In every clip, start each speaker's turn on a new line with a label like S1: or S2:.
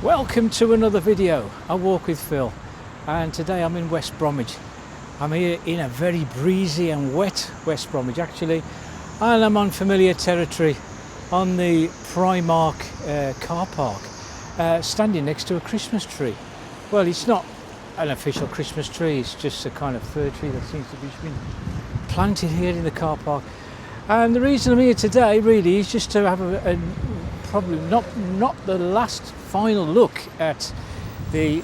S1: Welcome to another video, I Walk with Phil, and today I'm in West Bromwich. I'm here in a very breezy and wet West Bromwich actually, and I'm on familiar territory on the Primark car park, standing next to a Christmas tree. Well, it's not an official Christmas tree, it's just a kind of fir tree that seems to be been planted here in the car park. And the reason I'm here today really is just to have a probably not the last final look at the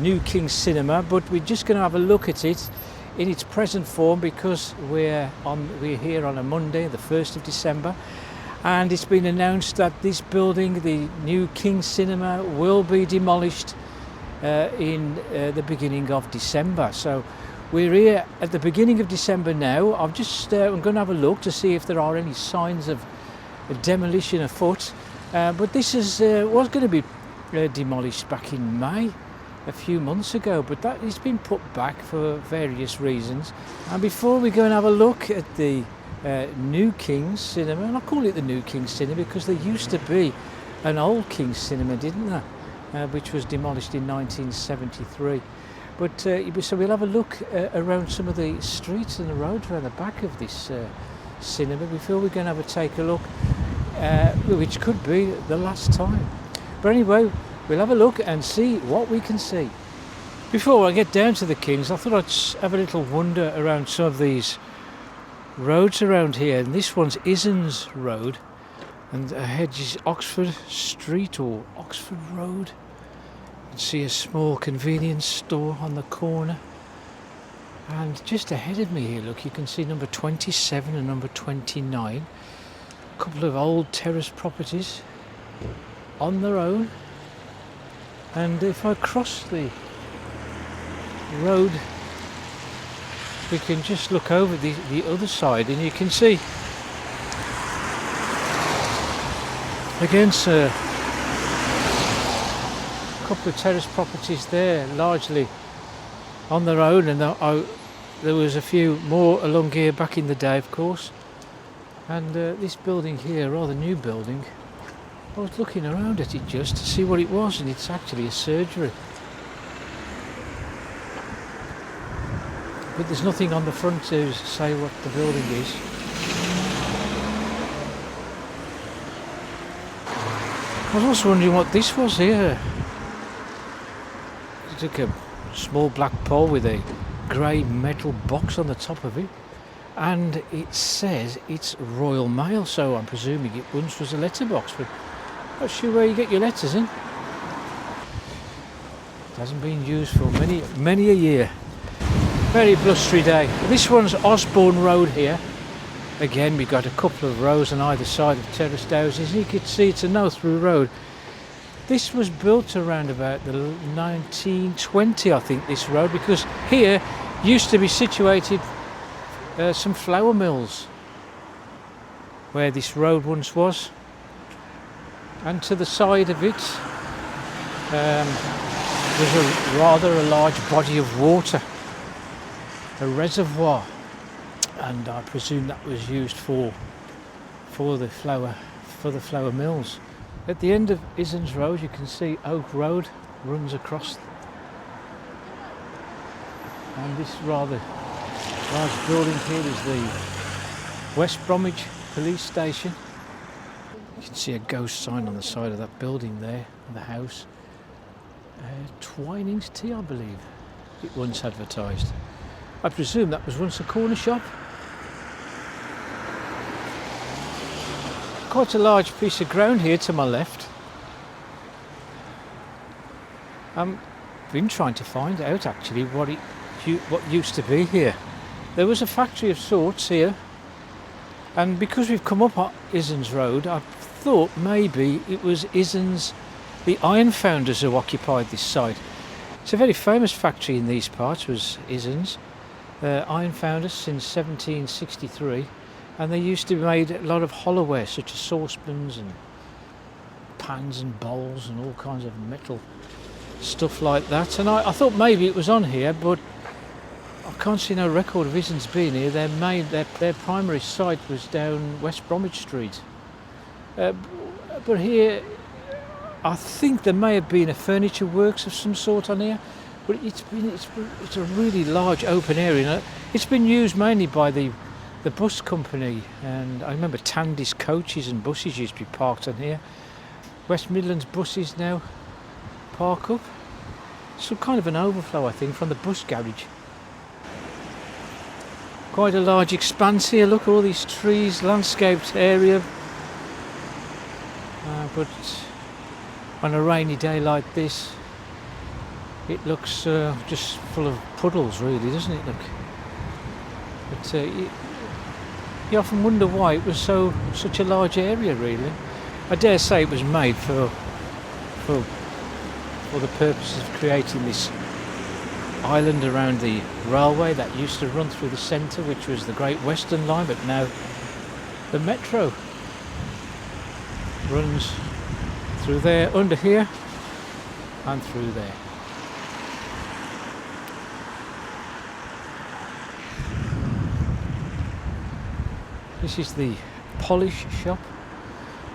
S1: new King's Cinema, but we're just going to have a look at it in its present form because we're here on a Monday, the 1st of December, and it's been announced that this building, the new King's Cinema, will be demolished in the beginning of December. So we're here at the beginning of December now. I'm going to have a look to see if there are any signs of demolition afoot. But this was going to be demolished back in May, a few months ago, but that has been put back for various reasons. And before we go and have a look at the new King's Cinema, and I call it the new King's Cinema because there used to be an old King's Cinema, didn't there, which was demolished in 1973. But so we'll have a look around some of the streets and the roads around the back of this cinema before we're going to take a look, which could be the last time. But anyway, we'll have a look and see what we can see. Before I get down to the King's, I thought I'd have a little wander around some of these roads around here. And this one's Isons Road, and ahead is Oxford Street or Oxford Road. You can see a small convenience store on the corner. And just ahead of me here, look, you can see number 27 and number 29. A couple of old terrace properties on their own. And if I cross the road, we can just look over the other side and you can see against a couple of terrace properties there, largely on their own, and there was a few more along here back in the day, of course. And this building here, rather new building, I was looking around at it just to see what it was, and it's actually a surgery. But there's nothing on the front to say what the building is. I was also wondering what this was here. It's like a small black pole with a grey metal box on the top of it, and it says it's Royal Mail, so I'm presuming it once was a letterbox, but not sure where you get your letters in. It hasn't been used for many a year. Very blustery day. This one's Osborne Road here. Again, we've got a couple of rows on either side of terraced houses. You can see it's a no-through road. This was built around about the 1920, I think, this road, because here used to be situated some flour mills where this road once was. And to the side of it was a large body of water, a reservoir, and I presume that was used for the flour mills. At the end of Isons Road, you can see Oak Road runs across, and this rather large building here is the West Bromwich Police Station. You can see a ghost sign on the side of that building there, the house. Twining's Tea, I believe it once advertised. I presume that was once a corner shop. Quite a large piece of ground here to my left. I've been trying to find out actually what used to be here. There was a factory of sorts here, and because we've come up Isons Road, I thought maybe it was Isons, the iron founders, who occupied this site. It's a very famous factory in these parts, was Isons. Iron founders since 1763, and they used to make a lot of hollowware such as saucepans and pans and bowls and all kinds of metal stuff like that. And I thought maybe it was on here, but I can't see no record of Isons being here. Their primary site was down West Bromwich Street. But here I think there may have been a furniture works of some sort on here, but it's a really large open area. It's been used mainly by the bus company, and I remember Tandy's coaches and buses used to be parked on here. West Midlands buses now park up. Some kind of an overflow, I think, from the bus garage. Quite a large expanse here. Look at all these trees, landscaped area. But on a rainy day like this, it looks just full of puddles, really, doesn't it? Look. But you often wonder why it was such a large area, really. I dare say it was made for the purpose of creating this island around the railway that used to run through the centre, which was the Great Western Line, but now the metro runs through there, under here, and through there. This is the polish shop.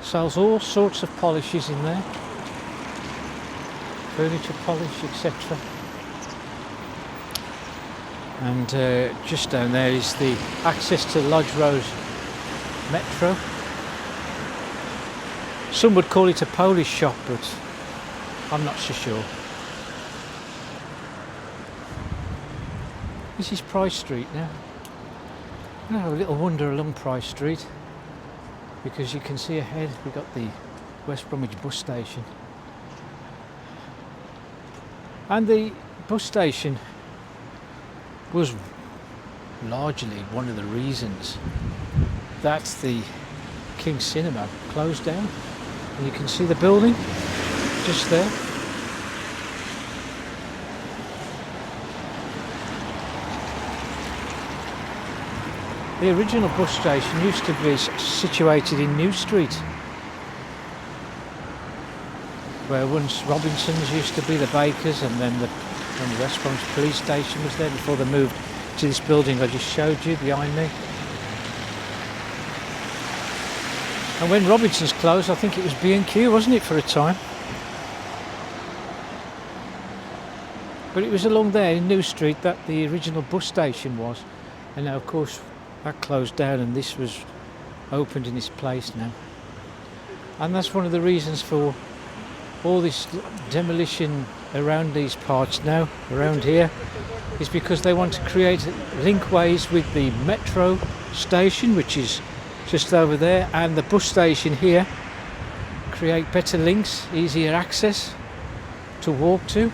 S1: Sells all sorts of polishes in there. Furniture polish, etc. And just down there is the access to Lodge Road Metro. Some would call it a Polish shop, but I'm not so sure. This is Price Street now. Now, a little wander along Price Street, because you can see ahead we've got the West Bromwich bus station. And the bus station was largely one of the reasons that the King's Cinema closed down. And you can see the building just there. The original bus station used to be situated in New Street, where once Robinson's used to be the bakers, and then the West Bromwich police station was there before they moved to this building I just showed you behind me. And when Robinson's closed, I think it was B&Q, wasn't it, for a time? But it was along there in New Street that the original bus station was, and now of course that closed down and this was opened in this place now. And that's one of the reasons for all this demolition around these parts now, around here, is because they want to create linkways with the metro station, which is just over there, and the bus station here, create better links, easier access to walk to.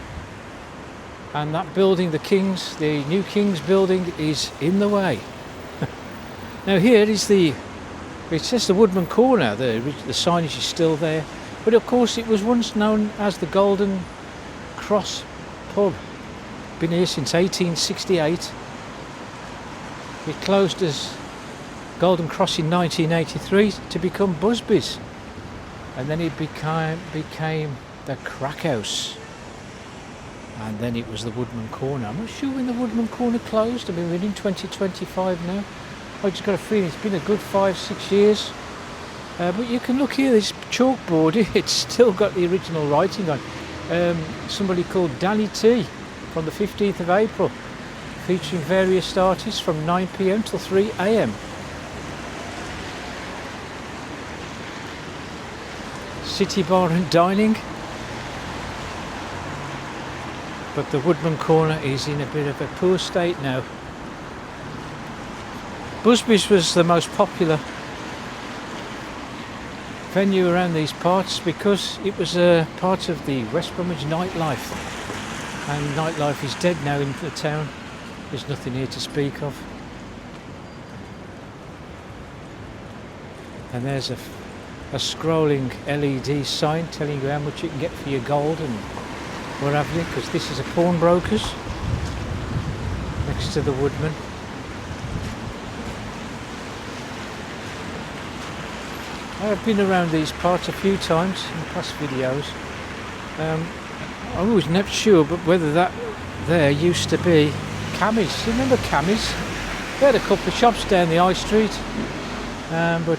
S1: And that building, the new King's building, is in the way. Now here is it says the Woodman Corner, the signage is still there, but of course it was once known as the Golden Cross pub. Been here since 1868. It closed as Golden Cross in 1983 to become Busbys, and then it became the Crack House, and then it was the Woodman Corner. I'm not sure when the Woodman Corner closed. I mean, we're in 2025 now. I just got a feeling it's been a good 5-6 years. But you can look here, this chalkboard, it's still got the original writing on. Somebody called Danny T from the 15th of April, featuring various artists from 9 PM till 3 AM. City bar and dining. But the Woodman Corner is in a bit of a poor state now. Busbys was the most popular venue around these parts because it was a part of the West Bromwich nightlife, and nightlife is dead now in the town. There's nothing here to speak of. And there's a scrolling LED sign telling you how much you can get for your gold and what have you, because this is a pawnbroker's next to the Woodman. I've been around these parts a few times in past videos. I was never sure, but whether that there used to be Cammy's. You remember Cammy's? They had a couple of shops down the High Street, but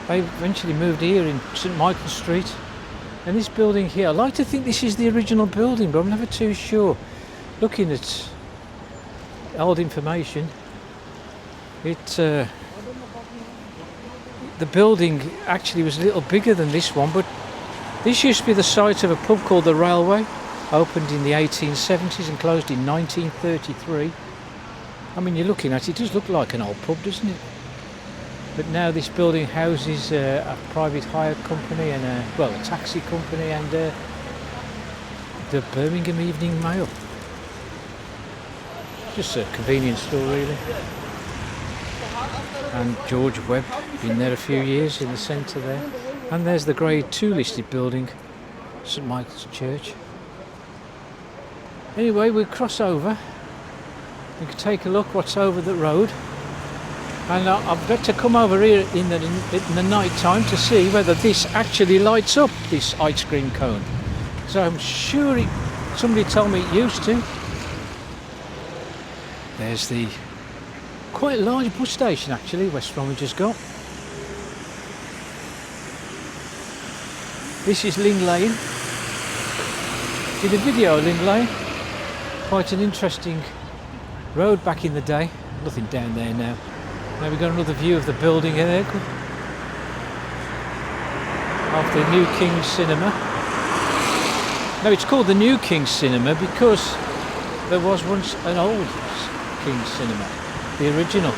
S1: they eventually moved here in St Michael Street. And this building here, I like to think this is the original building, but I'm never too sure. Looking at old information, the building actually was a little bigger than this one, but this used to be the site of a pub called the Railway, opened in the 1870s and closed in 1933. I mean, you're looking at it, it does look like an old pub, doesn't it? But now this building houses a private hire company and a taxi company and the Birmingham Evening Mail. Just a convenience store really. And George Webb, been there a few years in the centre there. And there's the Grade 2 listed building, St Michael's Church. Anyway, we'll cross over. We can take a look what's over the road. And I've got to come over here in the night time to see whether this actually lights up, this ice cream cone. So I'm sure somebody told me it used to. There's the quite large bus station actually West Bromwich has got. This is Ling Lane. Did a video of Ling Lane. Quite an interesting road back in the day. Nothing down there now. Now we've got another view of the building here there, of the New King's Cinema. Now it's called the New King's Cinema because there was once an old King's Cinema, the original.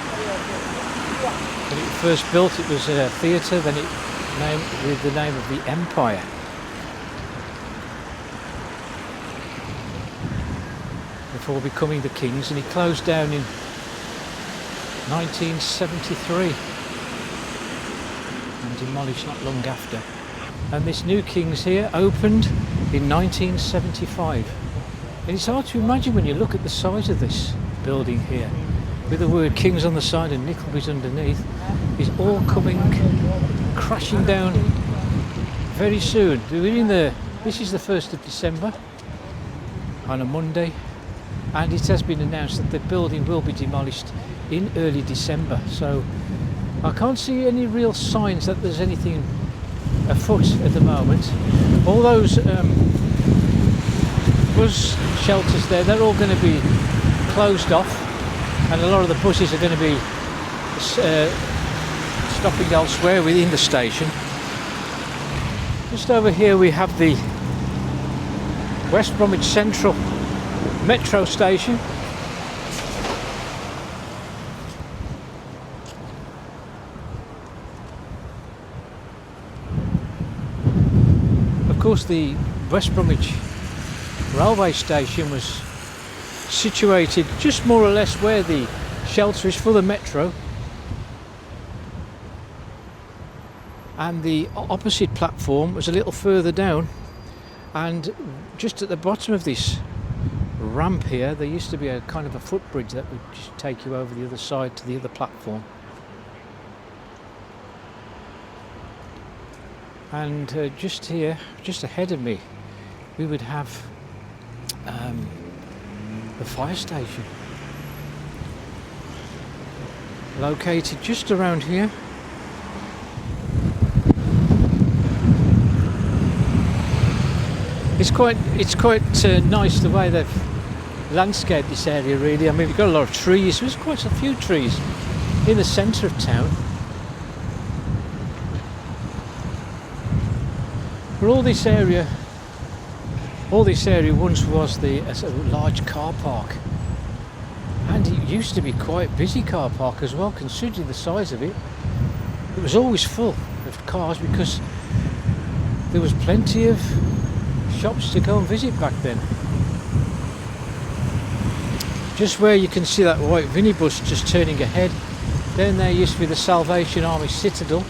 S1: When it was first built it was a theatre, then it named with the name of the Empire. Before becoming the King's, and it closed down in 1973 and demolished not long after. And this New King's here opened in 1975. And it's hard to imagine when you look at the size of this building here, with the word King's on the side and Nicklby's underneath, is all coming crashing down very soon. This is the 1st of December on a Monday, and it has been announced that the building will be demolished in early December, so I can't see any real signs that there's anything afoot at the moment. All those bus shelters there, they're all going to be closed off, and a lot of the buses are going to be stopping elsewhere within the station. Just over here we have the West Bromwich Central metro station. Of course, the West Bromwich railway station was situated just more or less where the shelter is for the metro, and the opposite platform was a little further down, and just at the bottom of this ramp here there used to be a kind of a footbridge that would just take you over the other side to the other platform. And just here, just ahead of me, we would have the fire station, located just around here. It's quite nice the way they've landscaped this area really. I mean, we've got a lot of trees. There's quite a few trees in the centre of town. But all this area once was a large car park, and it used to be quite a busy car park as well, considering the size of it. It was always full of cars because there was plenty of shops to go and visit back then. Just where you can see that white minibus just turning ahead, down there used to be the Salvation Army Citadel.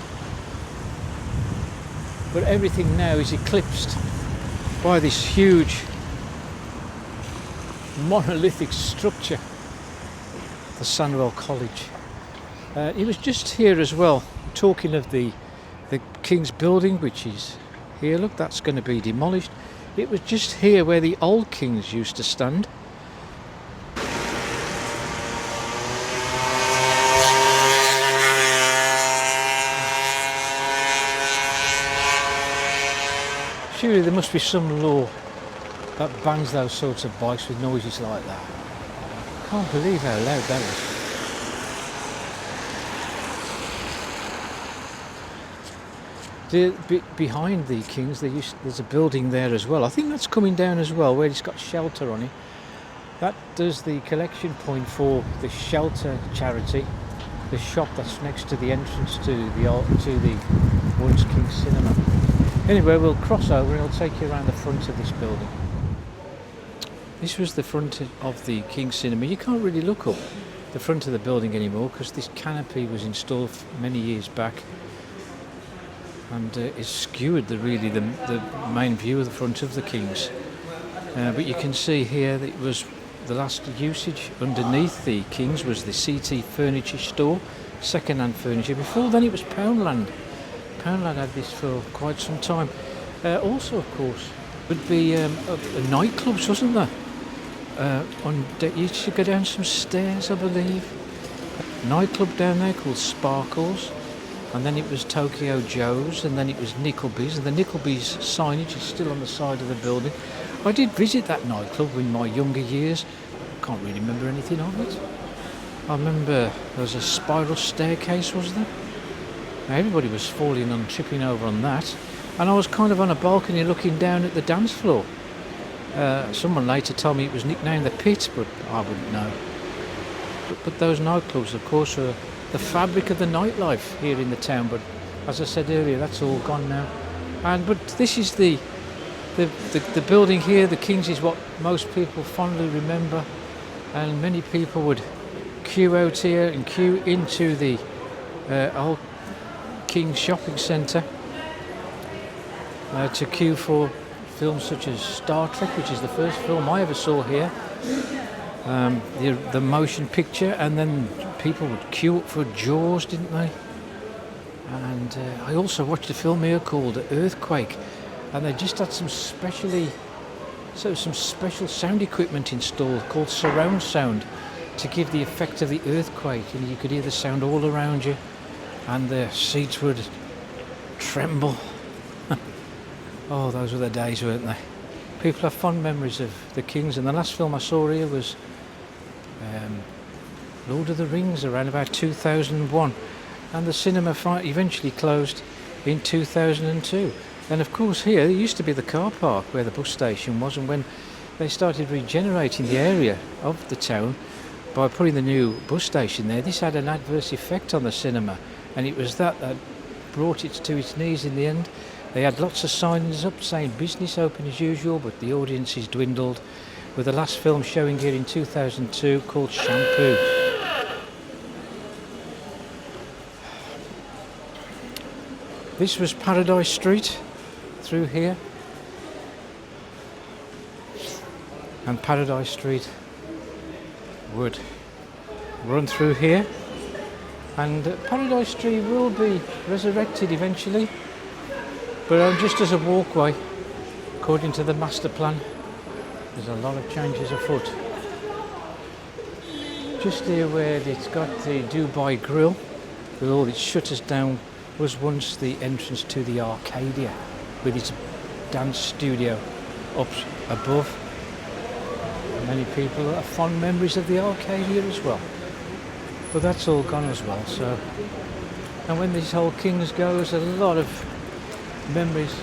S1: But everything now is eclipsed by this huge monolithic structure, the Sandwell College. It was just here as well, talking of the King's Building, which is here. Look, that's going to be demolished. It was just here where the old Kings used to stand. Surely there must be some law that bans those sorts of bikes with noises like that. Can't believe how loud that is. Behind the Kings, there's a building there as well. I think that's coming down as well, where it's got shelter on it. That does the collection point for the Shelter charity, the shop that's next to the entrance to the once King's Cinema. Anyway, we'll cross over and I'll take you around the front of this building. This was the front of the King's Cinema. You can't really look up the front of the building anymore because this canopy was installed many years back, and it skewered the main view of the front of the Kings. But you can see here that it was the last usage. Underneath the Kings was the CT furniture store, second-hand furniture. Before then it was Poundland. Poundland had this for quite some time. Also, of course, would be nightclubs, wasn't there? You used to go down some stairs, I believe. A nightclub down there called Sparkles. And then it was Tokyo Joe's, and then it was Nickelby's, and the Nickelby's signage is still on the side of the building. I did visit that nightclub in my younger years. I can't really remember anything of it. I remember there was a spiral staircase, was there? Now, everybody was falling and tripping over on that, and I was kind of on a balcony looking down at the dance floor. Someone later told me it was nicknamed the Pit, but I wouldn't know. But those nightclubs, of course, are the fabric of the nightlife here in the town, but as I said earlier, that's all gone now. But this is the building here. The Kings is what most people fondly remember, and many people would queue out here and queue into the old King's shopping centre to queue for films such as Star Trek, which is the first film I ever saw here. The motion picture, and then people would queue up for Jaws, didn't they? And I also watched a film here called Earthquake, and they just had some special sound equipment installed called surround sound to give the effect of the earthquake, and you could hear the sound all around you, and the seats would tremble. Oh, those were the days, weren't they? People have fond memories of the Kings, and the last film I saw here was Lord of the Rings around about 2001, and the cinema eventually closed in 2002. And of course here there used to be the car park where the bus station was, and when they started regenerating the area of the town by putting the new bus station there, this had an adverse effect on the cinema, and it was that brought it to its knees in the end. They had lots of signs up saying business open as usual, but the audiences dwindled, with the last film showing here in 2002 called Shampoo. This was Paradise Street through here, and Paradise Street would run through here, and Paradise Street will be resurrected eventually, but just as a walkway, according to the master plan. There's a lot of changes afoot. Just here where it's got the Dubai Grill with all its shutters down was once the entrance to the Arcadia with its dance studio up above. Many people have fond memories of the Arcadia as well, but that's all gone as well. So, and when this whole Kings goes, a lot of memories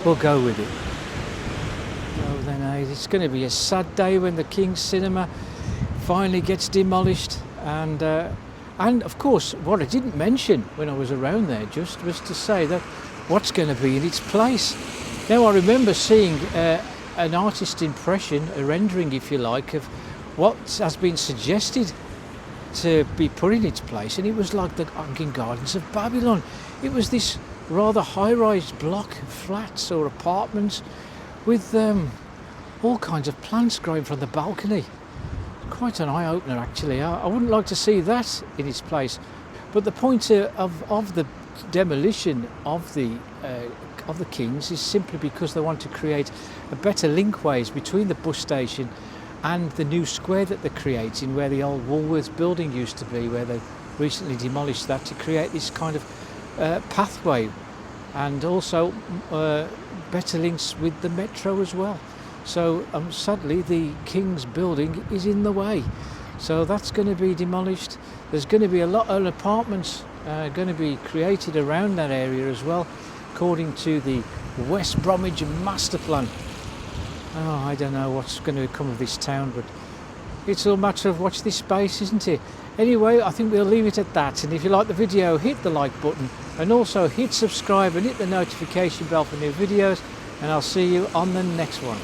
S1: will go with it. So then it's going to be a sad day when the King's Cinema finally gets demolished, and of course what I didn't mention when I was around there just was to say that what's going to be in its place. Now I remember seeing an artist's impression, a rendering if you like, of what has been suggested to be put in its place, and it was like the Hanging Gardens of Babylon. It was this rather high-rise block of flats or apartments with all kinds of plants growing from the balcony. Quite an eye-opener actually. I wouldn't like to see that in its place. But the point of the demolition of the Kings is simply because they want to create a better linkways between the bus station and the new square that they're creating, where the old Woolworths building used to be, where they recently demolished that to create this kind of pathway. and also better links with the metro as well. So sadly the King's building is in the way, so that's going to be demolished. There's going to be a lot of apartments going to be created around that area as well, according to the West Bromwich master plan. Oh, I don't know what's going to come of this town, but it's all a matter of watch this space, isn't it? Anyway, I think we'll leave it at that, and if you like the video, hit the like button and also hit subscribe and hit the notification bell for new videos, and I'll see you on the next one.